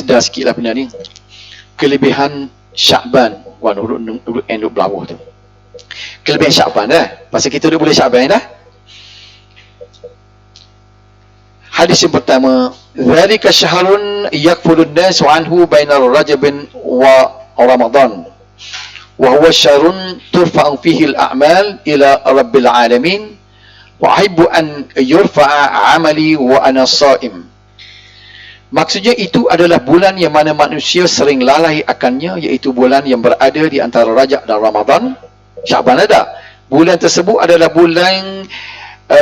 sedar sikit lah benda ni. Kelebihan Sya'ban. Wah, duduk belawah tu. Kelebihan Sya'ban dah. Pasal kita duduk boleh Sya'ban dah. Hadis yang pertama, dzalika syahrun yakfulun nasu anhu bainar Rajabin wa Ramadan. Wa huwa syahrun turfa'u fihi al-a'mal ila rabbil alamin wa ahibbu an yurfa'a 'amali wa ana sha'im. Maksudnya itu adalah bulan yang mana manusia sering lalai akannya, iaitu bulan yang berada di antara Rajab dan Ramadan. Sya'ban ada. Bulan tersebut adalah bulan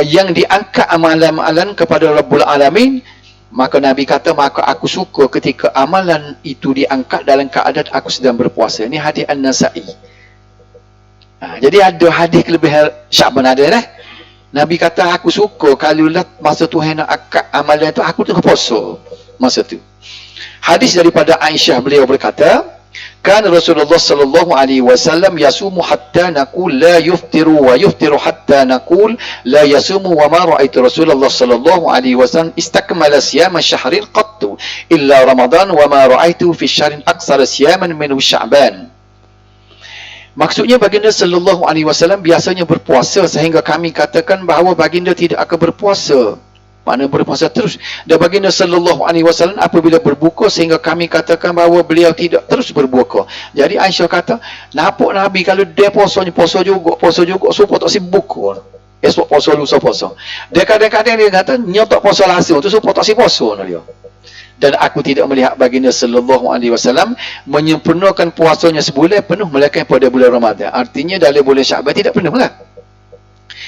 yang diangkat amalan-amalan kepada Rabbul Alamin. Maka Nabi kata, maka aku suka ketika amalan itu diangkat dalam keadaan aku sedang berpuasa. Ini hadis An-Nasa'i. Jadi ada hadis kelebihan Sya'ban ada dah. Nabi kata, aku suka kalau masa Tuhan nak angkat amalan itu, aku tengah puasa masa tu. Hadis daripada Aisyah, beliau berkata, kan Rasulullah sallallahu alaihi wasallam yasumu hatta naqul la yuftiru wa yuftiru hatta naqul la yasumu wa ma ra'aitu Rasulullah sallallahu alaihi wasallam istakmala siyama syahrin qattu illa Ramadan wa ma ra'aitu fi syahrin aksara siyaman min Sya'ban. Maksudnya baginda sallallahu alaihi wasallam biasanya berpuasa sehingga kami katakan bahawa baginda tidak akan berpuasa. Maknanya berpuasa terus. Dan baginda sallallahu alaihi wasallam apabila berbuka sehingga kami katakan bahawa beliau tidak terus berbuka. Jadi Aisyah kata, nampak Nabi kalau dia puasa juga supaya tak sibuk buka. Esok puasa, lusa puasa. Dia kadang-kadang dia kata, nyotak puasa langsung tu supaya tak sibuk puasa dia. Dan aku tidak melihat baginda sallallahu alaihi wasallam menyempurnakan puasanya sebulan penuh melainkan pada bulan Ramadan. Artinya dalam bulan Sya'ban tidak penuh lah.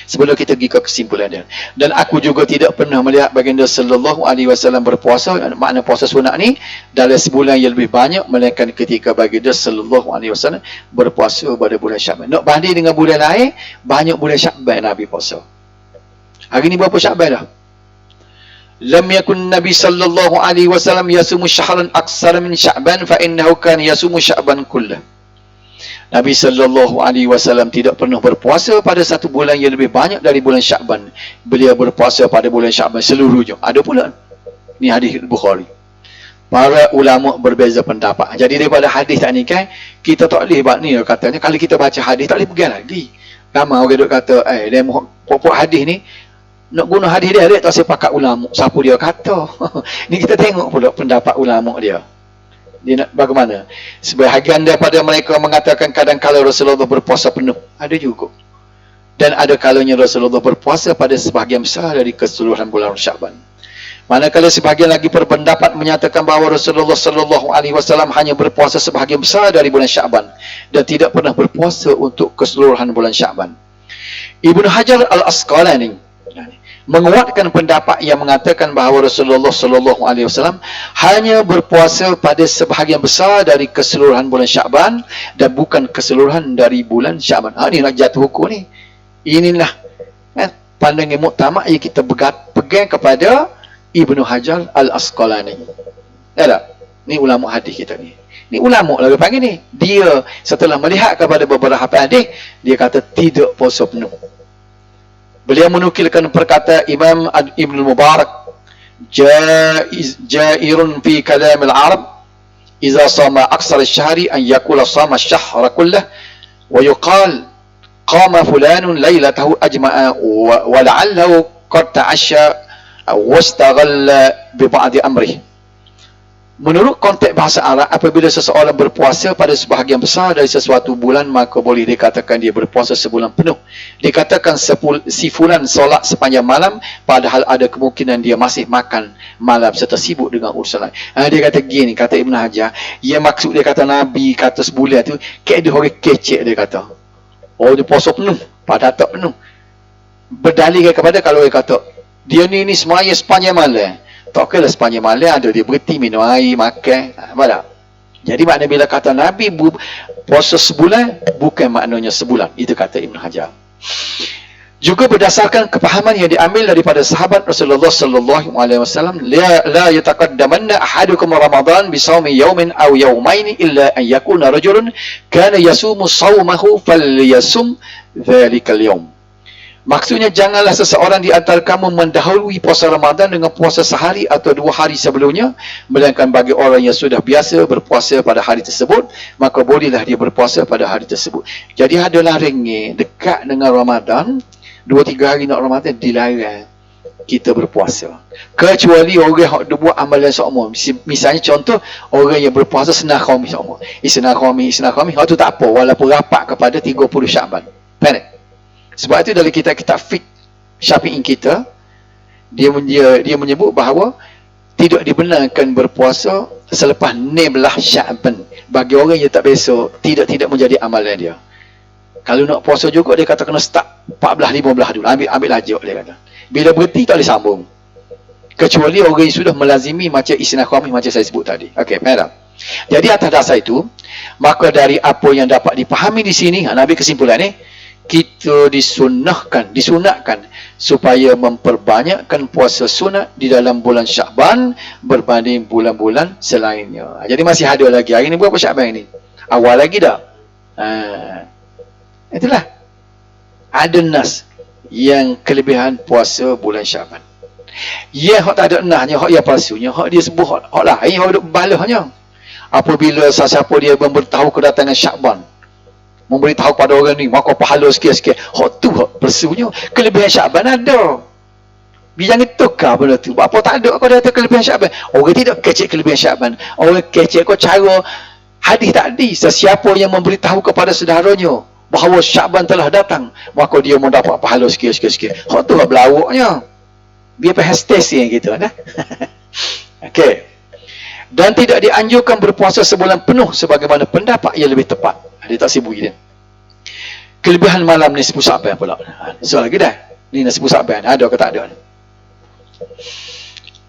Sebelum kita pergi ke kesimpulan dia. Dan aku juga tidak pernah melihat baginda sallallahu alaihi wasallam berpuasa, makna puasa sunat ni dalam sebulan yang lebih banyak melainkan ketika baginda sallallahu alaihi wasallam berpuasa pada bulan Sya'ban. Nak banding dengan bulan lain, banyak bulan Sya'ban Nabi puasa. Hari ni berapa Sya'ban dah? Lam yakun Nabi sallallahu alaihi wasallam yasumu syahran aksara min Sya'ban fa innahu kana yasumu Sya'ban kullah. Nabi sallallahu alaihi wasallam tidak pernah berpuasa pada satu bulan yang lebih banyak dari bulan Sya'ban. Beliau berpuasa pada bulan Sya'ban seluruhnya. Ada pula. Ni hadis Bukhari. Para ulama berbeza pendapat. Jadi daripada hadis tak ni kan, kita tak boleh buat ni katanya. Kalau kita baca hadis tak boleh pergi lagi. Ramai orang duk kata, dia pokok hadis ni nak guna hadis dia tak sepakat ulama. Siapa dia kata? Ni kita tengok pula pendapat ulama dia. Dia nak bagaimana? Sebahagian daripada mereka mengatakan kadang-kala Rasulullah berpuasa penuh. Ada juga. Dan ada kalanya Rasulullah berpuasa pada sebahagian besar dari keseluruhan bulan Sya'ban. Manakala sebahagian lagi berpendapat menyatakan bahawa Rasulullah sallallahu alaihi wasallam hanya berpuasa sebahagian besar dari bulan Sya'ban dan tidak pernah berpuasa untuk keseluruhan bulan Sya'ban. Ibnu Hajar Al-Asqalani menguatkan pendapat yang mengatakan bahawa Rasulullah sallallahu alaihi wasallam hanya berpuasa pada sebahagian besar dari keseluruhan bulan Sya'ban dan bukan keseluruhan dari bulan Sya'ban. Ini nak jatuh hukum ni. Inilah pandangan muktamad yang kita pegang kepada Ibnu Hajar Al-Asqalani. Tak? Ni ulama hadis kita ni. Ni ulama lagi panggil ni. Dia setelah melihat kepada beberapa hadis, dia kata tidak puasa penuh. Beliau menukilkan perkataan Imam Ibn Mubarak, jairun fi kalam al-Arab idza sama aksar al-syahri an yakula sama al-syahra kullah wa yuqal qama fulanun laylatahu ajma'a wa la'allahu qad ta'asha wastaghalla bi ba'di amrih. Menurut konteks bahasa Arab, apabila seseorang berpuasa pada sebahagian besar dari sesuatu bulan, maka boleh dikatakan dia berpuasa sebulan penuh. Dikatakan si fulan solat sepanjang malam, padahal ada kemungkinan dia masih makan malam serta sibuk dengan urusan lain. Dia kata gini, kata Ibn Hajar, yang maksud dia kata Nabi kata sebulan tu, kayak dia orang kecek dia kata. Oh, dia puasa penuh, padahal tak penuh. Berdalil kepada kalau dia kata, dia ni semaya sepanjang malam. Tak kira sepanjang malam ada dia berhenti minum air, makan. Apa jadi makna bila kata Nabi puasa sebulan, bukan maknanya sebulan. Itu kata Ibn Hajar. Juga berdasarkan kepahaman yang diambil daripada sahabat Rasulullah sallallahu alaihi wasallam, la yataqaddamanna ahadukum Ramadan bi shaumi yawmin aw yawmayn illa an yakuna rajulun kana yasumu shaumahu falyasum dzalikal yawm. Maksudnya janganlah seseorang di antara kamu mendahului puasa Ramadan dengan puasa sehari atau 2 hari sebelumnya, melainkan bagi orang yang sudah biasa berpuasa pada hari tersebut, maka bolehlah dia berpuasa pada hari tersebut. Jadi adalah ringin dekat dengan Ramadan, 2-3 hari nak Ramadan dilarang kita berpuasa. Kecuali orang yang buat amalan seumpama. Misalnya contoh, orang yang berpuasa senang khamis seumpama. Senang khamis, tu tak apa walaupun rapat kepada 30 Syaban. Faham tak? Sebab itu dalam kitab-kitab fiqh Syafi'i kita, dia menyebut bahawa tidak dibenarkan berpuasa selepas 16 Syaban. Bagi orang yang tak biasa, tidak menjadi amalan dia. Kalau nak puasa juga, dia kata kena start 14-15 dulu. Ambil lajak, dia kata. Bila berhenti, tak boleh sambung. Kecuali orang yang sudah melazimi macam istinah khamis macam saya sebut tadi. Okey, faham tak? Jadi atas dasar itu, maka dari apa yang dapat dipahami di sini, Nabi kesimpulan ni, kita disunatkan supaya memperbanyakkan puasa sunat di dalam bulan Sya'ban berbanding bulan-bulan selainnya. Jadi masih ada lagi. Hari ni berapa Sya'ban ni? Awal lagi dah. Itulah. Ada nas yang kelebihan puasa bulan Sya'ban. Yang tak ada nasnya, hak yang palsunya, hak dia sebut hak lain, hak duk balahnya. Apabila siapa dia memberitahu kedatangan Sya'ban, memberitahu pada orang ni, maka pahala sikit-sikit. Hak tu hak palsunya. Kelebihan Syaban ada. Dia jangan tukar benda tu. Apa tak ada kau dah kelebihan Syaban. Orang tidak kecek kelebihan Syaban. Orang kecek kau cara hadis tadi. Sesiapa yang memberitahu kepada saudaranya bahawa Syaban telah datang, maka dia mendapat pahala sikit-sikit. Hak tu hak belawaknya. Biar pahastes yang gitu. Okey. Dan tidak dianjurkan berpuasa sebulan penuh sebagaimana pendapat yang lebih tepat. Dia tak sibuk dia. Kelebihan malam nisfu Sa'ban pula. Soal lagi dah. Ni nisfu Sa'ban. Ada ke tak ada?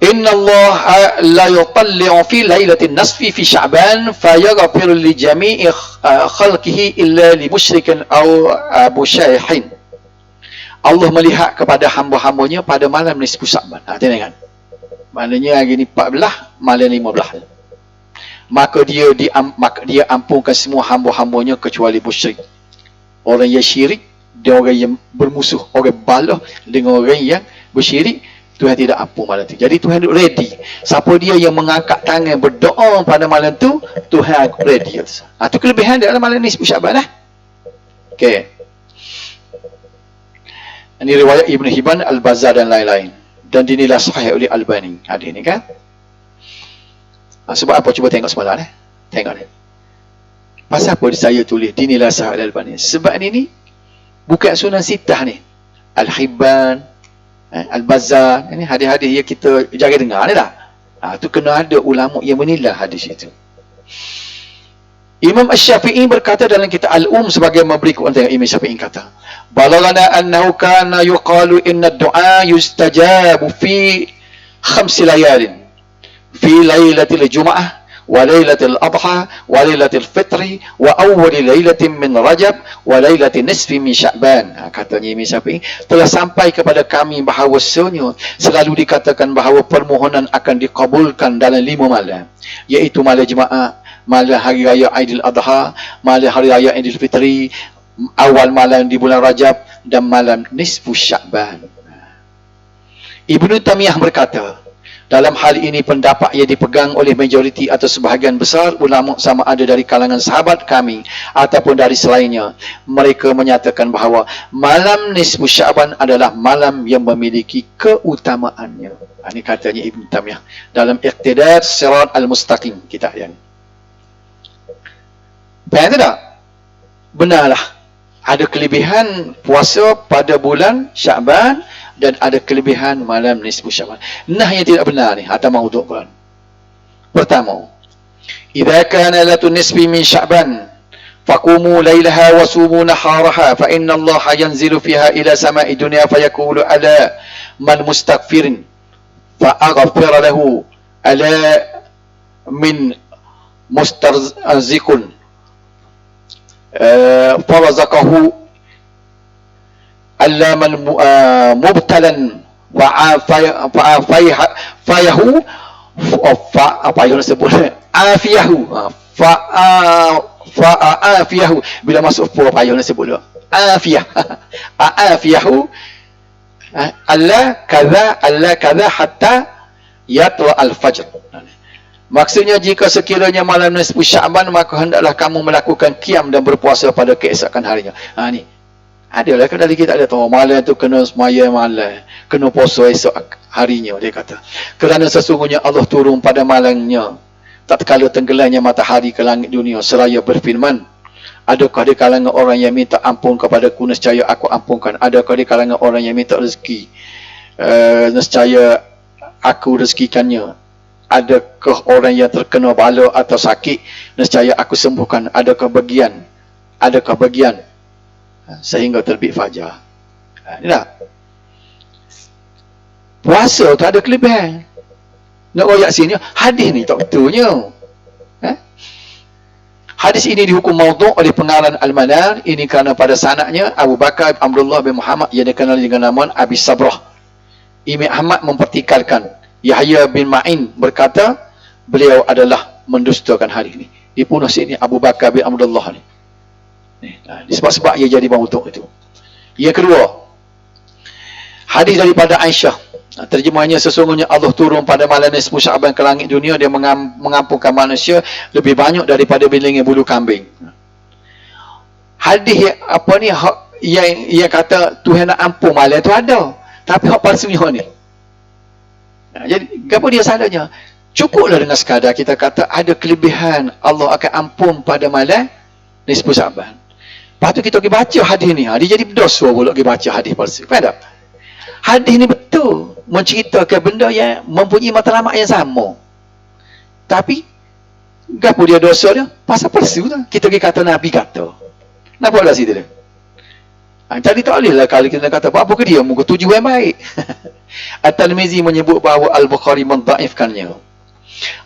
Inna Allah la yutalli'u fi lailatin nasfi fi Sya'ban fayaghfiru li jami'i khalqihi illa li musyrikin aw musyaihin. Allah melihat kepada hamba-hambanya pada malam nisfu Sya'ban. Tengok kan. Maknanya hari ni 14, malam 15. Maka dia ampunkan semua hamba-hambanya kecuali musyrik. Orang yang syirik, dia orang yang bermusuh, orang balah dengan orang yang bersyirik, Tuhan tidak ampun malam tu. Jadi Tuhan ready. Siapa dia yang mengangkat tangan berdoa pada malam tu, Tuhan ready. Itu kelebihan dalam malam ni Syaban lah. Okey. Ini riwayat Ibn Hibban, Al-Bazzar dan lain-lain. Dan dinilai sahih oleh Albani. Hadis ni kan? Sebab apa? Cuba tengok semalam ni. Tengok ni. Pasal apa saya tulis dinilai sahih oleh Albani? Sebab ni bukan sunan sitah ni. Al-Hibban, Al-Bazzar, ini hadis-hadis yang kita jaga dengar ni lah. Tu kena ada ulama yang menilai hadis itu. Imam Asy-Syafi'i berkata dalam kitab Al-Um sebagai memberi tengok Imam Syafi'i kata, "Balaghana annahu kana yuqalu inna ad-du'a yustajabu fi 5 layalin. Fi lailatul Jum'ah wa lailatul Adha wa lailatul Fitri wa awwal lailatin min Rajab wa lailatin nisfi min Sya'ban." Katanya Imam Syafi'i, telah sampai kepada kami bahawasanya selalu dikatakan bahawa permohonan akan dikabulkan dalam 5 malam, iaitu malam Jumaat, malam hari raya Aidil Adha, malam hari raya Aidil Fitri, awal malam di bulan Rajab dan malam nisfu Sya'ban. Ibnu Taimiyah berkata, dalam hal ini pendapat yang dipegang oleh majoriti atau sebahagian besar ulama sama ada dari kalangan sahabat kami ataupun dari selainnya. Mereka menyatakan bahawa malam nisfu Sya'ban adalah malam yang memiliki keutamaannya. Ini katanya Ibn Taimiyah dalam Iqtidar Sirat Al-Mustaqim, kitab yang faham tak? Benarlah ada kelebihan puasa pada bulan Sya'ban dan ada kelebihan malam nisfu Sya'ban. Nah, yang tidak benar ni atau maudhu' Quran. Pertama, idza kana latun nisfi min Sya'ban faqumu lailaha wa sumu naharaha fa inna Allah yanzilu fiha ila sama'i dunya fayaqulu ala man mustaghfirin fa aghfir lahu ala min mustarzikun farazaqahu alla man mubtalan fa'afayahu fa'afayahu sebut afiyahu fa'afiyahu bila masuk fa'afayahu sebut afiyah afiyahu Allah kaza hatta yatla al-fajr. Maksudnya jika sekiranya malam nisfu Sya'ban maka hendaklah kamu melakukan qiyam dan berpuasa pada keesokan harinya. Ni adalah kan dari kita ada tahu malam tu kena semaya malam, kena puasa esok harinya, dia kata. Kerana sesungguhnya Allah turun pada malamnya tatkala tenggelamnya matahari ke langit dunia seraya berfirman, adakah di kalangan orang yang minta ampun kepadaku, nescaya aku ampunkan. Adakah di kalangan orang yang minta rezeki, nescaya aku rezekikannya. Adakah orang yang terkena bala atau sakit, nescaya aku sembuhkan. Adakah bagian sehingga terbit fajar. Inilah puasa tu ada kelebihan. Nak royak sini hadis ni tak betulnya. Hadis ini dihukum maudhu' oleh pengarang Al-Manar. Ini kerana pada sanadnya Abu Bakar Abdullah bin Muhammad yang dikenal dengan nama Abi Sabrah. Imam Ahmad mempertikalkan. Yahya bin Ma'in berkata beliau adalah mendustakan hadis ini. Dibunuh sini Abu Bakar bin Abdullah ni. Sebab-sebab ia jadi maudhu' itu. Yang kedua, hadis daripada Aisyah. Terjemahnya, sesungguhnya Allah turun pada malam nisfu Sya'ban ke langit dunia, dia mengampunkan manusia lebih banyak daripada bilingnya bulu kambing. Hadis apa ni yang kata Tuhan nak ampun malam tu ada, tapi hak palsunya ni. Jadi apa dia salahnya? Cukuplah dengan sekadar kita kata ada kelebihan Allah akan ampun pada malam nisfu Sya'ban. Lepas tu kita pergi baca hadis ni, dia jadi berdosa pula pergi baca hadis palsu. Faham tak? Hadis ni betul menceritakan benda yang mempunyai matlamat yang sama. Tapi gapo dia dosa dia? Pasal palsu tu. Kita pergi kata Nabi kata. Nampaklah situ dia. Jadi tak boleh lah kalau kita kata apa ke dia muka tujuan baik. At-Tirmizi menyebut bahawa Al-Bukhari mendhaifkannya.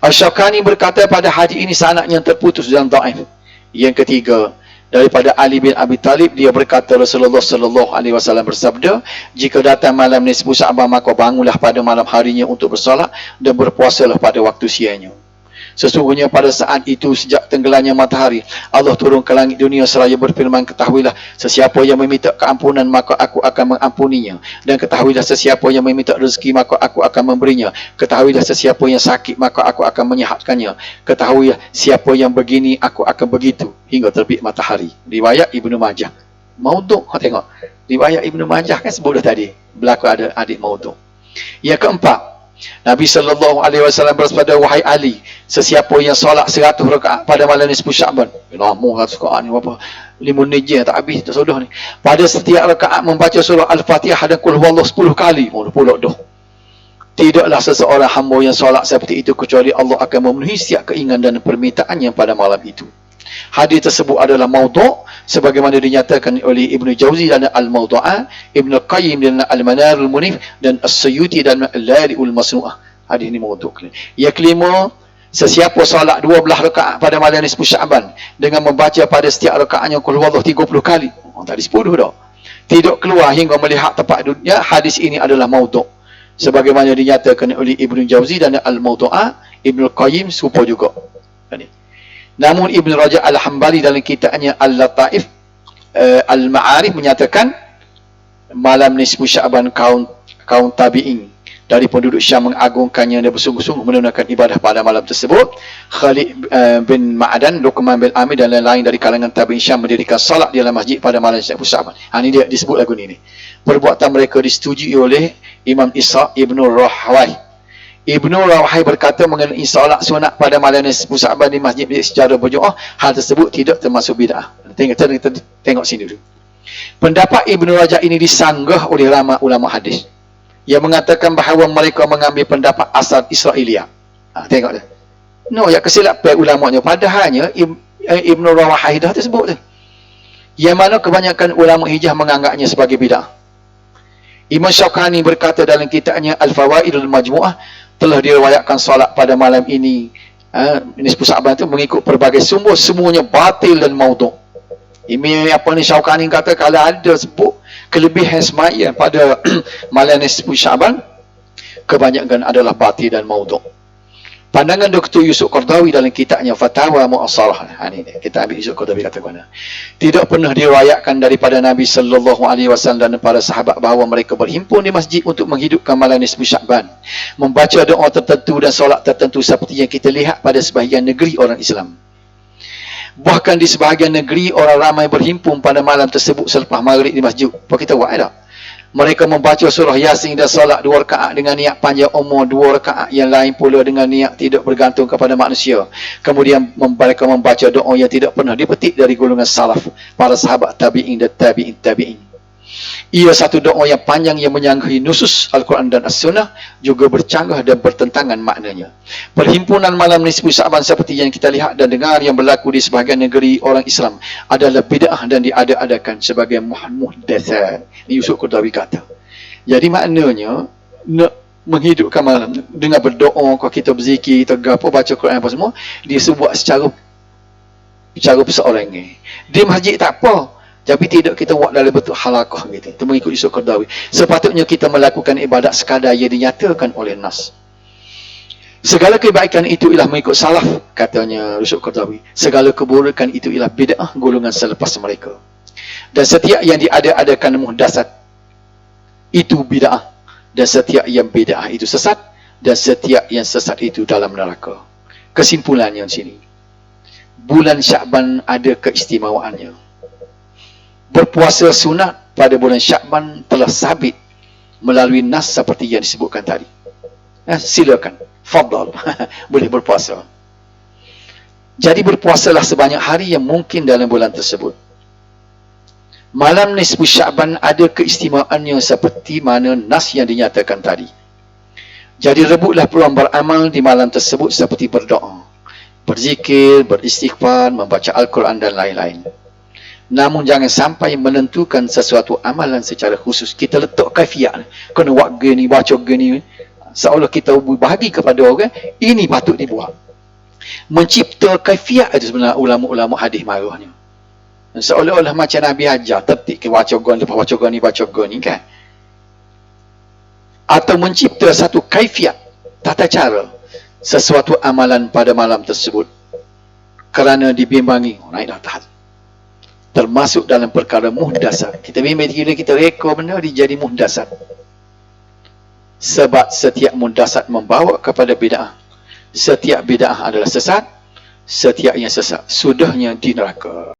Asy-Syaukani berkata pada hadis ini sanadnya terputus dan dhaif. Yang ketiga, daripada Ali bin Abi Talib, dia berkata Rasulullah sallallahu alaihi wasallam bersabda, jika datang malam nisfu Sya'ban maka bangunlah pada malam harinya untuk bersolat dan berpuasalah pada waktu siangnya. Sesungguhnya pada saat itu sejak tenggelamnya matahari Allah turun ke langit dunia seraya berfirman, ketahuilah sesiapa yang meminta keampunan maka aku akan mengampuninya, dan ketahuilah sesiapa yang meminta rezeki maka aku akan memberinya, ketahuilah sesiapa yang sakit maka aku akan menyihatkannya, ketahuilah siapa yang begini aku akan begitu hingga terbit matahari. Riwayat Ibnu Majah. Maudhu', tengok riwayat Ibnu Majah kan sebut dah tadi berlaku ada adik maudhu'. Yang keempat, Nabi sallallahu alaihi wasallam bersabda, wahai Ali, sesiapa yang solat 100 rakaat pada malam nisfu Sya'ban, lama 100 rakaat ni berapa? 5 menit je tak habis tak sudah ni. Pada setiap rakaat membaca surah Al-Fatihah dan qul huwallahu 10 kali, pula dah. Tidaklah seseorang hamba yang solat seperti itu kecuali Allah akan memenuhi setiap keinginan dan permintaannya pada malam itu. Hadis tersebut adalah maudhu' sebagaimana dinyatakan oleh Ibnu Jauzi dan Al-Mawdu'ah, Ibnu Qayyim dan Al-Manarul Munif dan As-Suyuti dan Al-Lari'ul Masnu'ah. Hadis ini maudhu'. Yang kelima, sesiapa solat 12 rakaat pada malam nisfu Sya'ban dengan membaca pada setiap rakaatnya qul huwallahu 30 kali. Tadi 10 dah. Tidak keluar hingga melihat tempat duduknya, hadis ini adalah maudhu'. Sebagaimana dinyatakan oleh Ibnu Jauzi dan Al-Mawdu'ah, Ibnu Qayyim serupa juga. Namun Ibn Rajab Al-Hambali dalam kitabnya Al-Lataif Al-Ma'arif menyatakan malam nisfu Sya'ban kaum tabi'in dari penduduk Syam mengagungkannya dan bersungguh-sungguh menunaikan ibadah pada malam tersebut. Khalid bin Ma'adan, Luqman bin Amir dan lain-lain dari kalangan tabi'in Syam mendirikan salat di dalam masjid pada malam nisfu Sya'ban. Ini dia disebut lagu ni. Perbuatan mereka disetujui oleh Imam Ishaq Ibn Rahwai. Ibnu Rawahai berkata mengenai solat sunat pada malam nisfu Sya'ban di masjid secara berjemaah, hal tersebut tidak termasuk bid'ah. Tengok sini dulu. Pendapat Ibnu Rajab ini disanggah oleh ulama hadis yang mengatakan bahawa mereka mengambil pendapat asal Israiliyah. Tengok dah. No, yang kesilapan ulamanya padahalnya Ibnu Rawahai dah tersebut tu. Yang mana kebanyakan ulama hijrah menganggapnya sebagai bid'ah. Imam Syaukani berkata dalam kitabnya Al-Fawaidul Majmu'ah, telah diriwayatkan solat pada malam ini nisfu Sya'ban itu mengikut pelbagai sumber, semuanya batil dan maudhu'. Ini apa ni Syaukani kata kalau ada sebut kelebihan semaya pada malam nisfu Sya'ban, kebanyakan adalah batil dan maudhu'. Pandangan Dr. Yusuf Qaradawi dalam kitabnya Fatawa Mu'asarah. Ini kita ambil Yusuf Qaradawi kata mana. Tidak pernah diriwayatkan daripada Nabi sallallahu alaihi wasallam dan para sahabat bahawa mereka berhimpun di masjid untuk menghidupkan malam nisfu Sya'ban, membaca doa tertentu dan solat tertentu seperti yang kita lihat pada sebahagian negeri orang Islam. Bahkan di sebahagian negeri orang ramai berhimpun pada malam tersebut selepas maghrib di masjid. Apa kita buat tak? Mereka membaca surah Yasin dan solat 2 rakaat dengan niat panjang umur, 2 rakaat yang lain pula dengan niat tidak bergantung kepada manusia. Kemudian mereka membaca doa yang tidak pernah dipetik dari golongan salaf, para sahabat tabi'in dan tabi'in. Ia satu doa yang panjang yang menyanggahi nusus Al-Quran dan As-Sunnah, juga bercanggah dan bertentangan maknanya. Perhimpunan malam nisfu Sya'ban seperti yang kita lihat dan dengar yang berlaku di sebahagian negeri orang Islam adalah bid'ah dan diada-adakan sebagai muhdatsat. Yusuf Qaradawi kata. Jadi maknanya nak menghidupkan malam dengan berdoa, kalau kita berzikir, kita gapo, baca Quran apa semua, dia buat secara perseorangan. Di masjid tak apa. Tapi tidak kita buat dalam bentuk halaqah gitu. Itu mengikut Yusuf Qaradawi. Sepatutnya kita melakukan ibadat sekadar yang dinyatakan oleh nas. Segala kebaikan itu ialah mengikut salaf, katanya Yusuf Qaradawi. Segala keburukan itu ialah bid'ah golongan selepas mereka. Dan setiap yang diada-adakan muhdatsat itu bid'ah. Dan setiap yang bid'ah itu sesat. Dan setiap yang sesat itu dalam neraka. Kesimpulannya di sini. Bulan Sya'ban ada keistimewaannya. Berpuasa sunat pada bulan Sya'ban telah sabit melalui nas seperti yang disebutkan tadi. Silakan, fadal, boleh berpuasa. Jadi berpuasalah sebanyak hari yang mungkin dalam bulan tersebut. Malam nisfu Sya'ban ada keistimewaannya seperti mana nas yang dinyatakan tadi. Jadi rebutlah peluang beramal di malam tersebut seperti berdoa, berzikir, beristighfar, membaca Al-Quran dan lain-lain. Namun jangan sampai menentukan sesuatu amalan secara khusus. Kita letak kaifiat. Kena buat gini, baca gini. Seolah kita berbahagi kepada orang, ini patut dibuat. Mencipta kaifiat itu sebenarnya ulama-ulama hadis marahnya. Seolah-olah macam Nabi ajar, tertib ke baca gini, lepas baca gini kan. Atau mencipta satu kaifiat, tata cara, sesuatu amalan pada malam tersebut. Kerana dibimbangi, naik atas. Termasuk dalam perkara muhdatsat. Kita bimbang kita reka benda dia jadi muhdatsat. Sebab setiap muhdatsat membawa kepada bid'ah. Setiap bid'ah adalah sesat. Setiap yang sesat sudahnya di neraka.